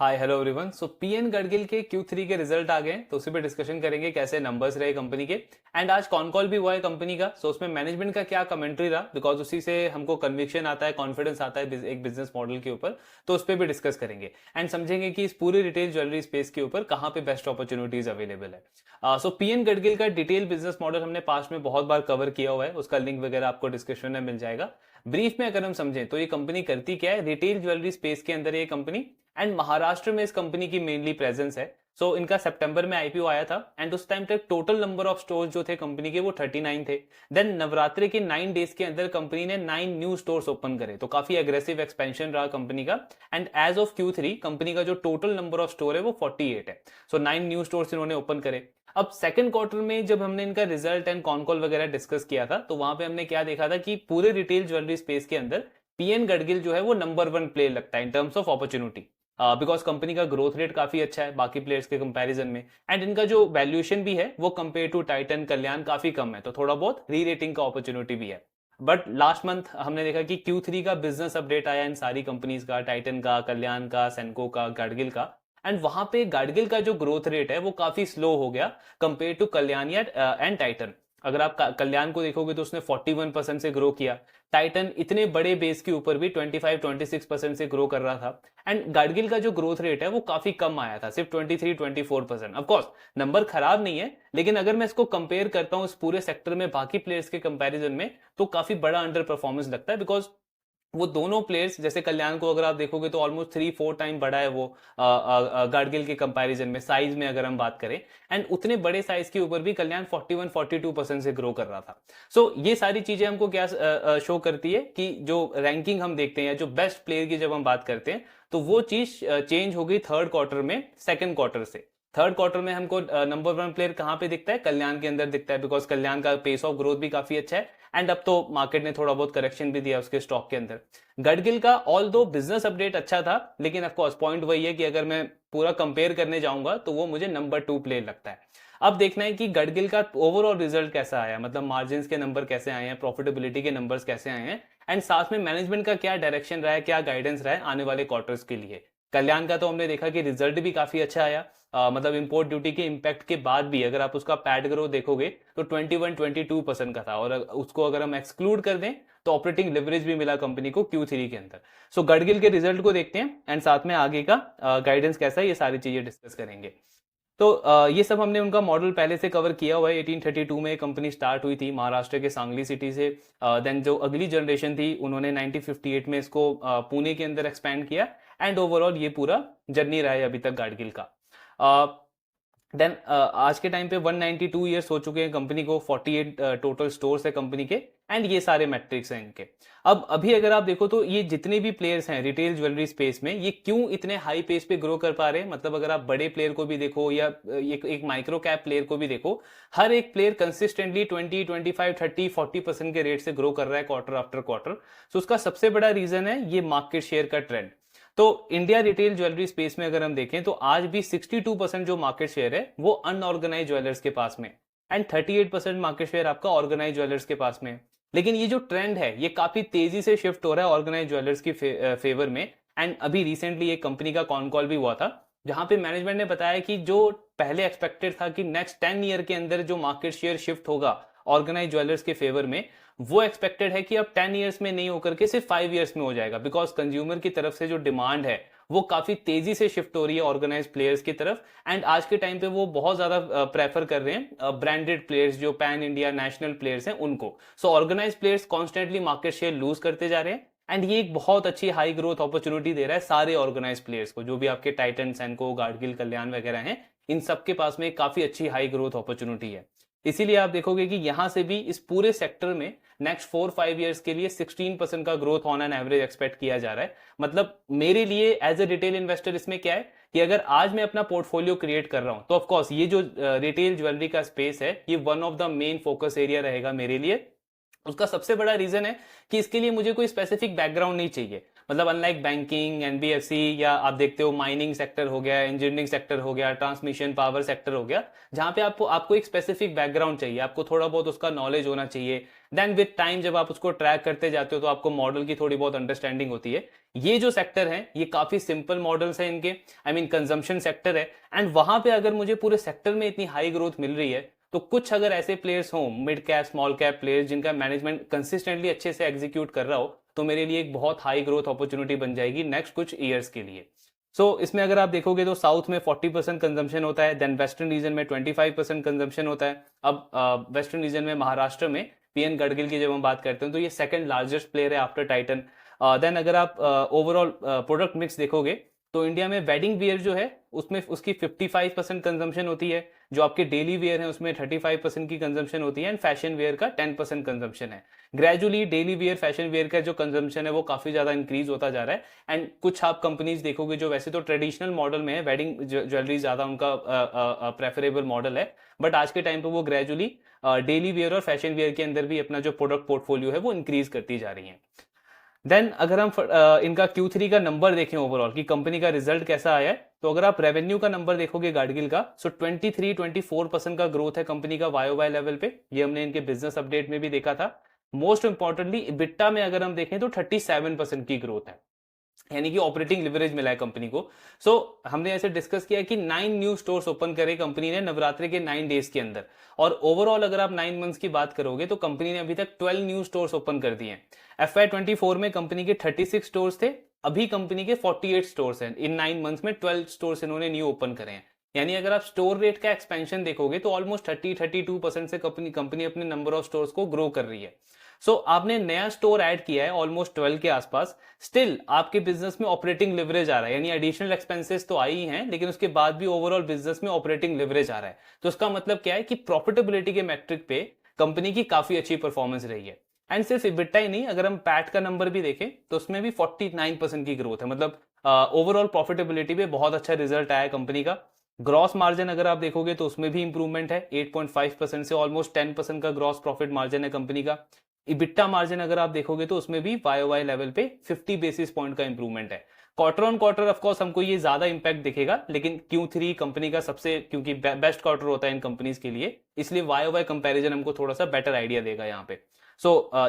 हाय hello everyone. So P N Gadgil के Q3 के result आ गए हैं, तो उसी पे डिस्कशन करेंगे कैसे नंबर्स रहे कंपनी के। एंड आज कॉन कॉल भी हुआ है कंपनी का, सो उसमें मैनेजमेंट का क्या कमेंट्री रहा, बिकॉज उसी से हमको कन्विक्शन आता है, कॉन्फिडेंस आता है एक बिजनेस मॉडल के ऊपर। तो उस पर भी डिस्कस करेंगे एंड समझेंगे कि इस पूरे रिटेल ज्वेलरी स्पेस के ऊपर कहाँ पे बेस्ट अपॉर्चुनिटीज अवेलेबल है। सो पीएन गडगिल का डिटेल बिजनेस मॉडल हमने पास्ट में बहुत बार कवर किया हुआ है, उसका लिंक वगैरह आपको डिस्क्रिप्शन में मिल जाएगा। ब्रीफ में अगर हम समझें तो ये कंपनी करती क्या है, रिटेल ज्वेलरी स्पेस के अंदर ये कंपनी, एंड महाराष्ट्र में इस कंपनी की मेनली प्रेजेंस है। सो इनका सितंबर में आईपीओ आया था एंड उस टाइम तक टोटल नंबर ऑफ स्टोर्स जो थे कंपनी के वो 39 थे। देन नवरात्रि के 9 डेज के अंदर कंपनी ने 9 न्यू स्टोर्स ओपन करे, तो काफी एग्रेसिव एक्सपेंशन रहा कंपनी का। And as of Q3 company का जो टोटल नंबर ऑफ स्टोर है वो 48 है। सो 9 न्यू स्टोर्स इन्होंने ओपन करे। अब सेकंड क्वार्टर में जब हमने इनका रिजल्ट एंड कॉन कॉल वगैरह डिस्कस किया था, तो वहां पे हमने क्या देखा था कि पूरे रिटेल ज्वेलरी स्पेस के अंदर पीएन गडगिल जो है वो नंबर 1 प्लेयर लगता है in terms of opportunity, because company का ग्रोथ रेट काफी अच्छा है बाकी प्लेयर्स के कंपैरिजन में। एंड इनका जो वैल्यूएशन भी है वो कंपेयर टू टाइटन कल्याण काफी कम है, तो थोड़ा बहुत री रेटिंग का अपॉर्चुनिटी भी है। बट लास्ट मंथ हमने देखा कि Q3 का बिजनेस अपडेट आया इन सारी कंपनीज का, टाइटन का, कल्याण का, सेनको का, गाडगिल का। एंड वहां पे गाडगिल का जो ग्रोथ रेट है वो काफी स्लो हो गया कंपेयर टू कल्याण या एंड टाइटन। अगर आप कल्याण को देखोगे तो उसने 41% से ग्रो किया। टाइटन इतने बड़े बेस के ऊपर भी 25-26% से ग्रो कर रहा था। एंड गाडगिल का जो ग्रोथ रेट है वो काफी कम आया था, सिर्फ 23-24%। ऑफकोर्स नंबर खराब नहीं है, लेकिन अगर मैं इसको कंपेयर करता हूं इस पूरे सेक्टर में बाकी प्लेयर्स के कंपैरिजन में, तो काफी बड़ा अंडर परफॉर्मेंस लगता है। बिकॉज वो दोनों प्लेयर्स, जैसे कल्याण को अगर आप देखोगे तो ऑलमोस्ट 3-4 टाइम बड़ा है वो गाडगिल के कंपैरिजन में, साइज में अगर हम बात करें। एंड उतने बड़े साइज के ऊपर भी कल्याण 41-42% से ग्रो कर रहा था। सो ये सारी चीजें हमको क्या शो करती है कि जो रैंकिंग हम देखते हैं, जो बेस्ट प्लेयर की जब हम बात करते हैं, तो वो चीज चेंज हो गई थर्ड क्वार्टर में सेकंड क्वार्टर से। थर्ड क्वार्टर में हमको नंबर 1 प्लेयर कहां पे दिखता है, कल्याण के अंदर दिखता है, बिकॉज कल्याण का पेस ऑफ ग्रोथ भी काफी अच्छा है। एंड अब तो मार्केट ने थोड़ा बहुत करेक्शन भी दिया उसके स्टॉक के अंदर। गडगिल का ऑल दो बिजनेस अपडेट अच्छा था, लेकिन ऑफकोर्स पॉइंट वही है कि अगर मैं पूरा कंपेयर करने जाऊंगा तो वो मुझे नंबर 2 प्लेयर लगता है। अब देखना है कि गडगिल का ओवरऑल रिजल्ट कैसा आया, मतलब मार्जिन के नंबर कैसे आए हैं, प्रॉफिटेबिलिटी के नंबर्स कैसे आए हैं, एंड साथ में मैनेजमेंट का क्या डायरेक्शन रहा है, क्या गाइडेंस रहा है आने वाले क्वार्टर्स के लिए। कल्याण का तो हमने देखा कि रिजल्ट भी काफी अच्छा आया। मतलब इंपोर्ट ड्यूटी के इम्पैक्ट के बाद भी अगर आप उसका पैड ग्रोथ देखोगे तो 21-22% का था, और उसको अगर हम एक्सक्लूड कर दें तो ऑपरेटिंग लिवरेज भी मिला कंपनी को Q3 के अंदर। सो गडगिल के रिजल्ट को देखते हैं एंड साथ में आगे का गाइडेंस कैसा है, ये सारी चीजें डिस्कस करेंगे। तो ये सब हमने उनका मॉडल पहले से कवर किया हुआ है। 1832 में कंपनी स्टार्ट हुई थी महाराष्ट्र के सांगली सिटी से। देन जो अगली जनरेशन थी उन्होंने 1958 में इसको पुणे के अंदर एक्सपैंड किया। एंड ओवरऑल ये पूरा जर्नी रहा है अभी तक गाडगिल का। देन आज के टाइम पे 192 ईयर्स हो चुके हैं कंपनी को, 48 टोटल स्टोर्स है कंपनी के। एंड ये सारे मैट्रिक्स हैं इनके। अब अभी अगर आप देखो तो ये जितने भी प्लेयर्स हैं रिटेल ज्वेलरी स्पेस में, ये क्यों इतने हाई पेस पे ग्रो कर पा रहे हैं, मतलब अगर आप बड़े प्लेयर को भी देखो या एक माइक्रो कैप प्लेयर को भी देखो, हर एक प्लेयर कंसिस्टेंटली 20-25-30-40% के रेट से ग्रो कर रहा है क्वार्टर आफ्टर क्वार्टर। सो उसका सबसे बड़ा रीजन है ये मार्केट शेयर का ट्रेंड। तो इंडिया रिटेल ज्वेलरी स्पेस में अगर हम देखें तो आज भी 62% जो मार्केट शेयर है वो अनऑर्गेनाइज ज्वेलर्स के पास में, एंड 38% मार्केट शेयर आपका ऑर्गेनाइज ज्वेलर्स के पास में। लेकिन ये जो ट्रेंड है ये काफी तेजी से शिफ्ट हो रहा है ऑर्गेनाइज ज्वेलर्स की फेवर में। एंड अभी रिसेंटली एक कंपनी का कॉन कॉल भी हुआ था, जहां पे मैनेजमेंट ने बताया कि जो पहले एक्सपेक्टेड था कि नेक्स्ट 10 ईयर के अंदर जो मार्केट शेयर शिफ्ट होगा ऑर्गेनाइज ज्वेलर्स के फेवर में, वो एक्सपेक्टेड है कि अब 10 ईयर्स में नहीं होकर के सिर्फ 5 ईयर्स में हो जाएगा, बिकॉज कंज्यूमर की तरफ से जो डिमांड है वो काफी तेजी से शिफ्ट हो रही है ऑर्गेनाइज प्लेयर्स की तरफ। एंड आज के टाइम पे वो बहुत ज्यादा प्रेफर कर रहे हैं ब्रांडेड प्लेयर्स, जो पैन इंडिया नेशनल प्लेयर्स हैं उनको। So organise players constantly market share lose करते जा रहे हैं। एंड ये एक बहुत अच्छी हाई ग्रोथ अपॉर्चुनिटी दे रहा है सारे ऑर्गेनाइज प्लेयर्स को, जो भी आपके टाइटन, सेनको, गाडगिल, कल्याण वगैरह हैं, इन सबके पास में काफी अच्छी हाई ग्रोथ अपॉर्चुनिटी है। इसीलिए आप देखोगे कि यहां से भी इस पूरे सेक्टर में नेक्स्ट 4-5 ईयर्स के लिए 16% का growth on an average expect किया जा रहा है। मतलब मेरे लिए एज ए रिटेल इन्वेस्टर इसमें क्या है कि अगर आज मैं अपना पोर्टफोलियो क्रिएट कर रहा हूं तो ऑफकोर्स ये जो रिटेल ज्वेलरी का स्पेस है ये one of the main focus area रहेगा मेरे लिए। उसका सबसे बड़ा रीजन है कि इसके लिए मुझे कोई स्पेसिफिक बैकग्राउंड नहीं चाहिए। मतलब अनलाइक बैंकिंग, एनबीएफसी, या आप देखते हो माइनिंग सेक्टर हो गया, इंजीनियरिंग सेक्टर हो गया, ट्रांसमिशन पावर सेक्टर हो गया, जहां पे आपको आपको एक स्पेसिफिक बैकग्राउंड चाहिए, आपको थोड़ा बहुत उसका नॉलेज होना चाहिए। देन विद टाइम जब आप उसको ट्रैक करते जाते हो तो आपको मॉडल की थोड़ी बहुत अंडरस्टैंडिंग होती है। ये जो सेक्टर है ये काफी सिंपल मॉडल्स है इनके, आई मीन कंजम्पशन सेक्टर है, एंड वहां पे अगर मुझे पूरे सेक्टर में इतनी हाई ग्रोथ मिल रही है तो कुछ अगर ऐसे प्लेयर्स हो, mid cap small cap players जिनका मैनेजमेंट कंसिस्टेंटली अच्छे से एग्जीक्यूट कर रहा हो, तो मेरे लिए एक बहुत हाई ग्रोथ अपॉर्चुनिटी बन जाएगी नेक्स्ट कुछ ईयर्स के लिए। इसमें अगर आप देखोगे तो साउथ में 40% कंजम्पशन होता है, देन वेस्टर्न रीजन में 25% कंजम्पशन होता है। अब वेस्टर्न रीजन में महाराष्ट्र में पीएन गडगिल की जब हम बात करते हैं तो ये सेकंड लार्जेस्ट प्लेयर है आफ्टर टाइटन। देन अगर आप ओवरऑल प्रोडक्ट मिक्स देखोगे तो इंडिया में वेडिंग वियर जो है उसमें उसकी 55% कंजम्पशन होती है, जो आपके डेली वेयर है उसमें 35% की कंजम्पशन होती है, एंड फैशन वेयर का 10% कंजम्पशन है। Gradually daily wear fashion wear का जो कंजम्पशन है वो काफी ज्यादा इंक्रीज होता जा रहा है, एंड कुछ आप कंपनीज देखोगे जो वैसे तो ट्रेडिशनल मॉडल में है, वेडिंग ज्वेलरी ज्यादा उनका प्रेफरेबल मॉडल है, बट आज के टाइम पे वो ग्रेजुअली डेली वेयर और फैशन वेयर के अंदर भी अपना जो प्रोडक्ट पोर्टफोलियो है वो इंक्रीज करती जा रही है। देन अगर हम इनका Q3 का नंबर देखें ओवरऑल कि कंपनी का रिजल्ट कैसा आया है, तो अगर आप रेवेन्यू का नंबर देखोगे गाडगिल का, सो 23-24% का ग्रोथ है कंपनी का वाई लेवल पे। ये हमने इनके बिजनेस अपडेट में भी देखा था। मोस्ट इंपॉर्टेंटली इबिट्टा में अगर हम देखें तो 37% की ग्रोथ है, यानी कि ऑपरेटिंग लिवरेज मिला है कंपनी को। हमने ऐसे डिस्कस किया कि 9 न्यू स्टोर्स ओपन करे कंपनी ने नवरात्रि के 9 डेज के अंदर, और ओवरऑल अगर आप 9 मंथ्स की बात करोगे तो कंपनी ने अभी तक 12 न्यू स्टोर्स ओपन कर दिए हैं। FY24 में कंपनी के 36 स्टोर्स थे, अभी कंपनी के 48 स्टोर्स हैं। इन 9 मंथ्स में 12 स्टोर्स इन्होंने न्यू ओपन करे हैं, यानी अगर आप स्टोर रेट का एक्सपेंशन देखोगे तो ऑलमोस्ट 30-32% से कंपनी अपने नंबर ऑफ स्टोर्स को ग्रो कर रही है। आपने नया स्टोर ऐड किया है ऑलमोस्ट 12 के आसपास, स्टिल आपके बिजनेस में ऑपरेटिंग लिवरेज आ रहा है, यानी एडिशनल एक्सपेंसेस तो आई ही हैं लेकिन उसके बाद भी ओवरऑल बिजनेस में ऑपरेटिंग लिवरेज आ रहा है। तो इसका मतलब क्या है कि प्रॉफिटेबिलिटी के मैट्रिक पे कंपनी की काफी अच्छी परफॉर्मेंस रही है। एंड सिर्फ इबिट्टा ही नहीं, अगर हम पैट का नंबर भी देखें तो उसमें भी 49% की ग्रोथ है, मतलब ओवरऑल प्रॉफिटेबिलिटी पे बहुत अच्छा रिजल्ट आया है कंपनी का। ग्रॉस मार्जिन अगर आप देखोगे तो उसमें भी इंप्रूवमेंट है, 8.5% से ऑलमोस्ट 10% का ग्रॉस प्रॉफिट मार्जिन है कंपनी का। इबिट्टा मार्जिन अगर आप देखोगे तो उसमें भी वाई लेवल पे 50 बेसिस पॉइंट का इंप्रूवमेंट है। Quarter on quarter of course हमको ये ज्यादा इंपैक्ट दिखेगा, लेकिन Q3 कंपनी का सबसे क्योंकि बेस्ट क्वार्टर होता है इन कंपनीज के लिए, इसलिए वाई कंपैरिजन हमको थोड़ा सा बेटर आइडिया देगा यहाँ पे।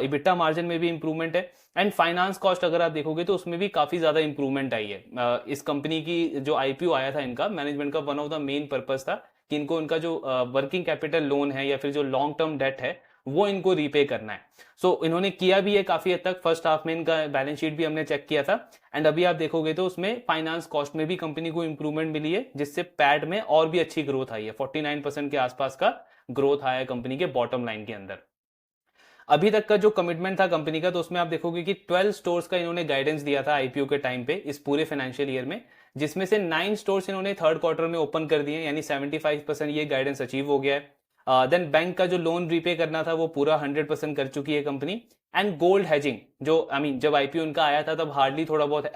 इबिट्टा मार्जिन में भी इंप्रूवमेंट है, एंड फाइनेंस कॉस्ट अगर आप देखोगे तो उसमें भी काफी ज्यादा इंप्रूवमेंट आई है। इस कंपनी की जो IPO आया था इनका, मैनेजमेंट का one of the main purpose था कि इनको इनका जो वर्किंग कैपिटल लोन है या फिर जो लॉन्ग टर्म डेट है वो इनको रीपे करना है। इन्होंने किया भी है काफी हद तक। फर्स्ट हाफ में इनका बैलेंस शीट भी हमने चेक किया था, एंड अभी आप देखोगे तो उसमें फाइनेंस कॉस्ट में भी कंपनी को इंप्रूवमेंट मिली है, जिससे पैड में और भी अच्छी ग्रोथ आई है। 49% के आसपास का ग्रोथ आया है कंपनी के बॉटम लाइन के अंदर। अभी तक का जो कमिटमेंट था कंपनी का, तो उसमें आप देखोगे कि 12 स्टोर्स का इन्होंने गाइडेंस दिया था IPO के टाइम पे इस पूरे फाइनेंशियल ईयर में, जिसमें से 9 स्टोर्स इन्होंने थर्ड क्वार्टर में ओपन कर दिए, यानी 75% ये गाइडेंस अचीव हो गया है। देन बैंक का जो लोन रीपे करना था वो पूरा 100% कर चुकी है कंपनी। एंड गोल्ड हेजिंग जो जब IPO उनका आया था तब हार्डली थोड़ा बहुत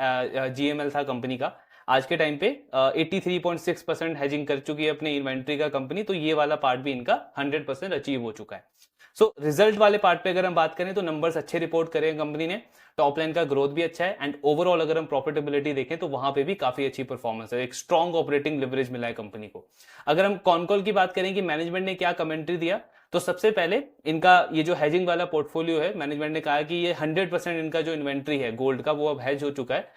GML था कंपनी का, आज के टाइम पे 83.6% हेजिंग कर चुकी है अपने इन्वेंट्री का कंपनी, तो ये वाला पार्ट भी इनका 100% अचीव हो चुका है। रिजल्ट वाले पार्ट पे अगर हम बात करें तो नंबर्स अच्छे रिपोर्ट करे कंपनी ने, टॉप लाइन का ग्रोथ भी अच्छा है, एंड ओवरऑल अगर हम प्रॉफिटेबिलिटी देखें तो वहां पे भी काफी अच्छी परफॉर्मेंस है, एक स्ट्रॉन्ग ऑपरेटिंग लिवरेज मिला है कंपनी को। अगर हम कॉनकॉल की बात करें कि मैनेजमेंट ने क्या कमेंट्री दिया, तो सबसे पहले इनका ये जो हेजिंग वाला पोर्टफोलियो है, मैनेजमेंट ने कहा कि ये 100% इनका जो इन्वेंट्री है गोल्ड का वो अब हेज हो चुका है।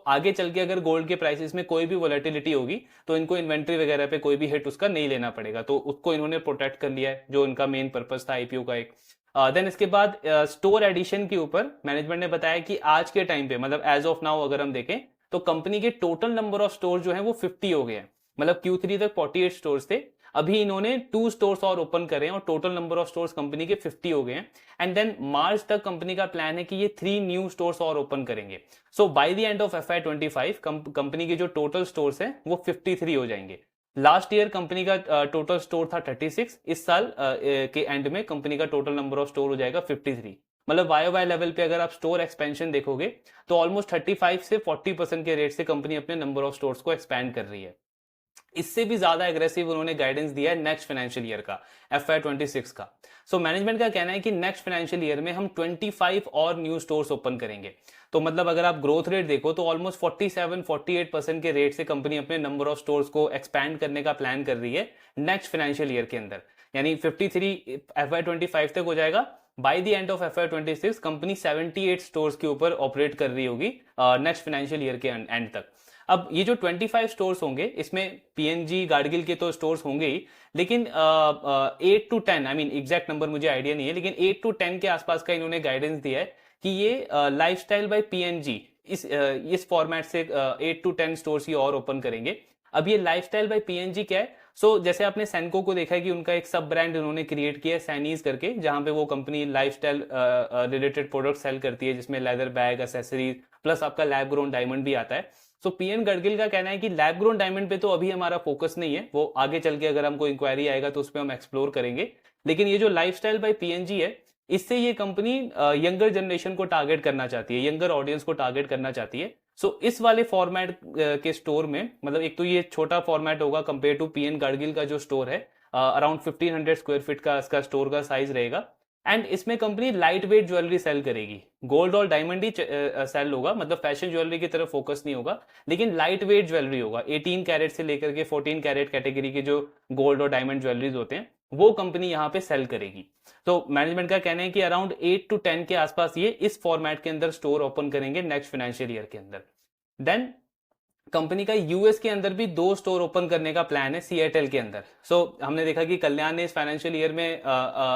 आगे चल के अगर गोल्ड के प्राइसेस में कोई भी वोलेटिलिटी होगी तो इनको इन्वेंट्री वगैरह पे कोई भी हिट उसका नहीं लेना पड़ेगा, तो उसको इन्होंने प्रोटेक्ट कर लिया है, जो इनका मेन पर्पस था IPO का एक। देन इसके बाद स्टोर एडिशन के ऊपर मैनेजमेंट ने बताया कि आज के टाइम पे, मतलब एज ऑफ नाउ अगर हम देखें तो कंपनी के टोटल नंबर ऑफ स्टोर जो है वो 50 हो गए हैं, मतलब Q3 तक 48 स्टोर्स थे, अभी इन्होंने 2 स्टोर्स और ओपन करे हैं और total number of stores company के 50 हो गए हैं। एंड देन मार्च तक कंपनी का प्लान है कि ये 3 न्यू स्टोर्स और ओपन करेंगे। By the end of FY25 company के जो टोटल स्टोर्स हैं वो 53 हो जाएंगे। लास्ट ईयर कंपनी का टोटल स्टोर था 36, इस साल के एंड में कंपनी का टोटल नंबर ऑफ स्टोर हो जाएगा 53। मतलब वाई लेवल पे अगर आप स्टोर एक्सपेंशन देखोगे तो ऑलमोस्ट 35 से 40% के रेट से कंपनी अपने नंबर ऑफ स्टोर्स को एक्सपैंड कर रही है। इससे भी ज्यादा एग्रेसिव उन्होंने गाइडेंस दिया है नेक्स्ट फाइनेंशियल ईयर का, FY26 का। मैनेजमेंट का कहना है कि नेक्स्ट फाइनेंशियल ईयर में हम 25 और न्यू स्टोर्स ओपन करेंगे। तो मतलब अगर आप ग्रोथ रेट देखो तो ऑलमोस्ट 47-48% के रेट से कंपनी अपने नंबर ऑफ स्टोर्स को एक्सपैंड करने का प्लान कर रही है नेक्स्ट फाइनेंशियल ईयर के अंदर, यानी 53 FY25 तक हो जाएगा, by the end of FY26 company 78 stores के ऊपर ऑपरेट कर रही होगी नेक्स्ट फाइनेंशियल ईयर के एंड तक। अब ये जो 25 स्टोर्स होंगे इसमें पीएनजी गार्डगिल के तो स्टोर्स होंगे ही, लेकिन 8 to 10, I mean exact number मुझे आइडिया नहीं है, लेकिन 8 to 10 के आसपास का इन्होंने गाइडेंस दिया है कि ये लाइफस्टाइल बाय पीएनजी इस फॉर्मेट से 8 to 10 स्टोर्स ही और ओपन करेंगे। अब ये लाइफस्टाइल बाय पीएनजी क्या है? जैसे आपने सैनको को देखा है कि उनका एक सब ब्रांड उन्होंने क्रिएट किया है सैनीज करके, जहां पे वो company lifestyle related product sell करती है, जिसमें लेदर बैग, एसेसरीज प्लस आपका लैब ग्रोन डायमंड भी आता है। पीएन गडगिल का कहना है कि लैब ग्रोन डायमंड पे तो अभी हमारा फोकस नहीं है, वो आगे चल के अगर हमको इंक्वायरी आएगा तो उस पर हम एक्सप्लोर करेंगे। लेकिन ये जो लाइफस्टाइल बाय पीएनजी है, इससे ये कंपनी यंगर जनरेशन को टारगेट करना चाहती है, यंगर ऑडियंस को टारगेट करना चाहती है। इस वाले फॉर्मेट के स्टोर में, मतलब एक तो ये छोटा फॉर्मेट होगा कंपेयर टू पीएन गडगिल का जो स्टोर है, अराउंड 1500 स्क्वायर फीट का इसका स्टोर का साइज रहेगा। एंड इसमें company light weight jewellery sell करेगी, गोल्ड और डायमंड ही सेल होगा, मतलब फैशन ज्वेलरी की तरफ फोकस नहीं होगा, लेकिन लाइट वेट ज्वेलरी होगा। 18 कैरेट से लेकर के 14 कैरेट कैटेगरी के जो गोल्ड और डायमंड ज्वेलरीज होते हैं वो कंपनी यहाँ पे सेल करेगी। तो मैनेजमेंट का कहना है कि अराउंड 8 to 10 के आसपास ये इस फॉर्मेट के अंदर स्टोर ओपन करेंगे नेक्स्ट फाइनेंशियल ईयर के अंदर। देन कंपनी का यूएस के अंदर भी 2 स्टोर ओपन करने का प्लान है सिएटल के अंदर। हमने देखा कि कल्याण ने इस फाइनेंशियल ईयर में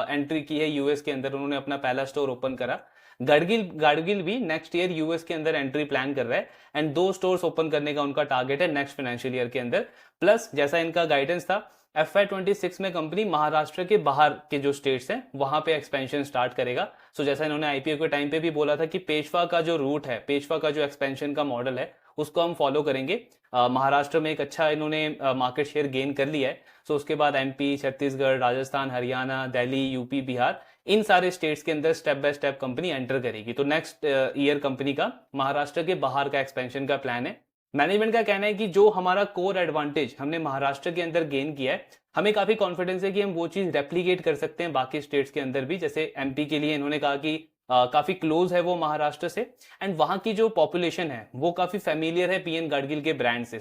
एंट्री की है यूएस के अंदर, उन्होंने अपना पहला स्टोर ओपन करा। गार्डगिल भी नेक्स्ट ईयर यूएस के अंदर एंट्री प्लान कर रहा है एंड 2 स्टोर्स ओपन करने का उनका टारगेट है नेक्स्ट फाइनेंशियल ईयर के अंदर। प्लस जैसा इनका गाइडेंस था, FY26 में कंपनी महाराष्ट्र के बाहर के जो स्टेट्स हैं वहां पे एक्सपेंशन स्टार्ट करेगा। जैसा इन्होंने आईपीओ के टाइम पे भी बोला था कि पेशवा का जो रूट है, पेशवा का जो एक्सपेंशन का मॉडल है उसको हम फॉलो करेंगे। महाराष्ट्र में एक अच्छा इन्होंने मार्केट शेयर गेन कर लिया है। उसके बाद एमपी, छत्तीसगढ़, राजस्थान, हरियाणा, दिल्ली, यूपी, बिहार, इन सारे स्टेट्स के अंदर step by step company enter करेगी। तो नेक्स्ट ईयर कंपनी का महाराष्ट्र के बाहर का एक्सपेंशन का प्लान है। मैनेजमेंट का कहना है कि जो हमारा कोर एडवांटेज हमने महाराष्ट्र के अंदर गेन किया है, हमें काफी कॉन्फिडेंस है कि हम वो चीज रेप्लीकेट कर सकते हैं बाकी स्टेट्स के अंदर भी। जैसे एमपी के लिए इन्होंने कहा कि काफी क्लोज है वो महाराष्ट्र से एंड वहां की जो पॉपुलेशन है वो काफी फेमिलियर है पीएन गाडगिल के ब्रांड से।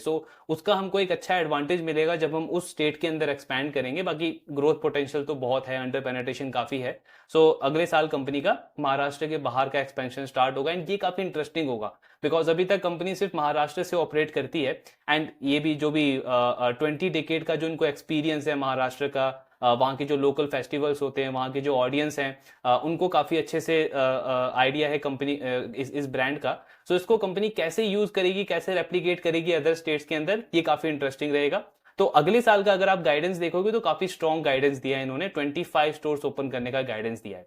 उसका हमको एक अच्छा एडवांटेज मिलेगा जब हम उस स्टेट के अंदर एक्सपैंड करेंगे। बाकी ग्रोथ पोटेंशियल तो बहुत है, अंडर पेनिट्रेशन काफी है। अगले साल कंपनी का महाराष्ट्र के बाहर का एक्सपेंशन स्टार्ट होगा एंड ये काफी इंटरेस्टिंग होगा बिकॉज अभी तक कंपनी सिर्फ महाराष्ट्र से ऑपरेट करती है एंड ये भी जो भी 20 डिकेड का जो इनको एक्सपीरियंस है महाराष्ट्र का, वहाँ के जो लोकल फेस्टिवल्स होते हैं, वहाँ के जो ऑडियंस हैं, उनको काफ़ी अच्छे से आइडिया है कंपनी इस ब्रांड का। इसको कंपनी कैसे यूज़ करेगी, कैसे रेप्लिकेट करेगी अदर स्टेट्स के अंदर, ये काफ़ी इंटरेस्टिंग रहेगा। तो अगले साल का अगर आप गाइडेंस देखोगे तो काफ़ी स्ट्रॉन्ग गाइडेंस दिया है इन्होंने, 25 स्टोर्स ओपन करने का गाइडेंस दिया है।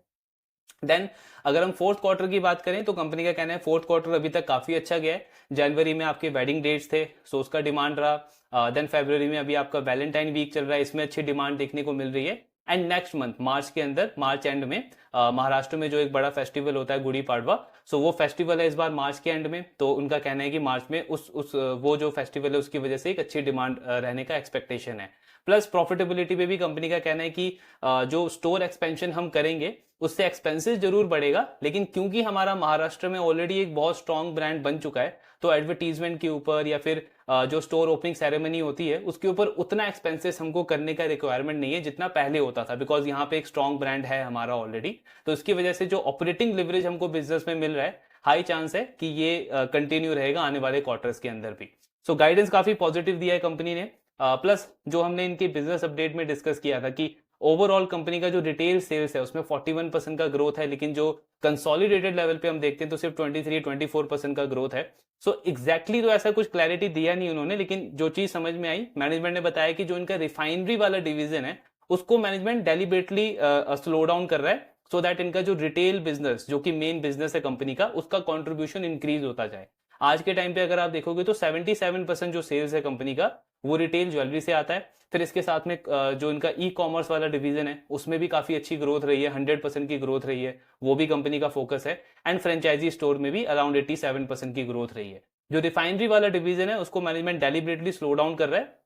देन अगर हम फोर्थ क्वार्टर की बात करें तो कंपनी का कहना है फोर्थ क्वार्टर अभी तक काफ़ी अच्छा गया है। जनवरी में आपके वेडिंग डेट्स थे, उसका डिमांड रहा। देन फरवरी में अभी आपका वैलेंटाइन वीक चल रहा है, इसमें अच्छी डिमांड देखने को मिल रही है। एंड नेक्स्ट मंथ मार्च के अंदर, मार्च एंड में महाराष्ट्र में जो एक बड़ा फेस्टिवल होता है गुड़ी पाड़वा, वो फेस्टिवल है इस बार मार्च के एंड में। तो उनका कहना है कि मार्च में वो जो फेस्टिवल है उसकी वजह से एक अच्छी डिमांड रहने का एक्सपेक्टेशन है। प्लस प्रॉफिटेबिलिटी पे भी कंपनी का कहना है कि जो स्टोर एक्सपेंशन हम करेंगे उससे एक्सपेंसेस जरूर बढ़ेगा, लेकिन क्योंकि हमारा महाराष्ट्र में ऑलरेडी एक बहुत स्ट्रॉन्ग ब्रांड बन चुका है तो एडवर्टीजमेंट के ऊपर या फिर जो स्टोर ओपनिंग सेरेमनी होती है उसके ऊपर उतना एक्सपेंसेस हमको करने का रिक्वायरमेंट नहीं है जितना पहले होता था, बिकॉज यहाँ पे एक स्ट्रॉन्ग ब्रांड है हमारा ऑलरेडी। तो इसकी वजह से जो ऑपरेटिंग लिवरेज हमको बिजनेस में मिल रहा है, हाई चांस है कि ये कंटिन्यू रहेगा आने वाले क्वार्टर्स के अंदर भी। गाइडेंस काफी पॉजिटिव दिया है कंपनी ने। प्लस जो हमने इनके बिजनेस अपडेट में डिस्कस किया था कि ओवरऑल कंपनी का जो रिटेल सेल्स है उसमें 41% का ग्रोथ है, लेकिन जो कंसोलिडेटेड लेवल पे हम देखते हैं तो सिर्फ 23-24% का ग्रोथ है। एग्जैक्टली तो ऐसा कुछ क्लैरिटी दिया नहीं उन्होंने, लेकिन जो चीज समझ में आई, मैनेजमेंट ने बताया कि जो इनका रिफाइनरी वाला डिवीजन है उसको मैनेजमेंट डेलिबरेटली स्लो डाउन कर रहा है सो दैट इनका जो रिटेल बिजनेस, जो कि मेन बिजनेस है कंपनी का, उसका कॉन्ट्रीब्यूशन इंक्रीज होता जाए। आज के टाइम पे अगर आप देखोगे तो 77% जो सेल्स है कंपनी का वो रिटेल ज्वेलरी से आता है। फिर इसके साथ में जो इनका ई कॉमर्स वाला डिवीजन है उसमें भी काफी अच्छी ग्रोथ रही है, 100% की ग्रोथ रही है, वो भी कंपनी का फोकस है। एंड फ्रेंचाइजी स्टोर में भी अराउंड 87% की ग्रोथ रही है। जो रिफाइनरी वाला डिवीजन है उसको मैनेजमेंट डेलिबरेटली स्लो डाउन कर रहा है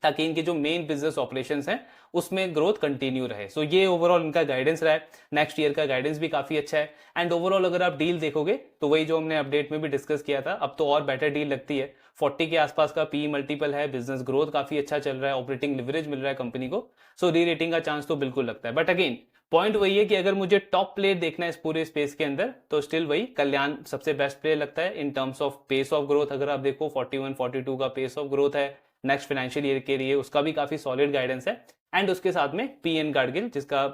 ताकि इनके जो मेन बिजनेस ऑपरेशंस हैं उसमें ग्रोथ कंटिन्यू रहे। ये ओवरऑल इनका गाइडेंस रहा है। नेक्स्ट ईयर का गाइडेंस भी काफी अच्छा है। एंड ओवरऑल अगर आप डील देखोगे तो वही जो हमने अपडेट में भी डिस्कस किया था, अब तो और बेटर डील लगती है। 40 के आसपास का पी मल्टीपल है, बिजनेस ग्रोथ काफी अच्छा चल रहा है, ऑपरेटिंग लिवरेज मिल रहा है कंपनी को, री रेटिंग का चांस तो बिल्कुल लगता है। बट अगेन पॉइंट वही है कि अगर मुझे टॉप प्लेयर देखना है इस पूरे स्पेस के अंदर तो स्टिल वही कल्याण सबसे बेस्ट प्लेयर लगता है in terms of pace of growth. अगर आप देखो 41 42 का पेस ऑफ ग्रोथ है नेक्स्ट फाइनेंशियल ईयर के लिए, उसका भी काफी सॉलिड गाइडेंस है। एंड उसके साथ में पीएन गाडगिल जिसका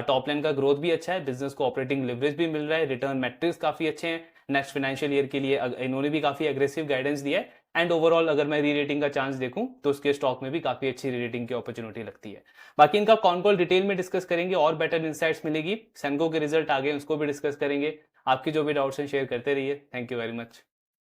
टॉप लाइन का ग्रोथ भी अच्छा है, बिजनेस को ऑपरेटिंग लिवरेज भी मिल रहा है, रिटर्न मैट्रिक्स काफी अच्छे हैं नेक्स्ट फाइनेंशियल ईयर के लिए, इन्होंने भी काफी एग्रेसिव गाइडेंस दिया है। एंड ओवरऑल अगर मैं री रेटिंग का चांस देखूं तो उसके स्टॉक में भी काफी अच्छी री रेटिंग की अपॉर्चुनिटी लगती है। बाकी इनका कॉन कॉल डिटेल में डिस्कस करेंगे और बेटर इंसाइट्स मिलेगी। सेंको के रिजल्ट आ गए उसको भी डिस्कस करेंगे। आपकी जो भी डाउट्स हैं शेयर करते रहिए। Thank you very much.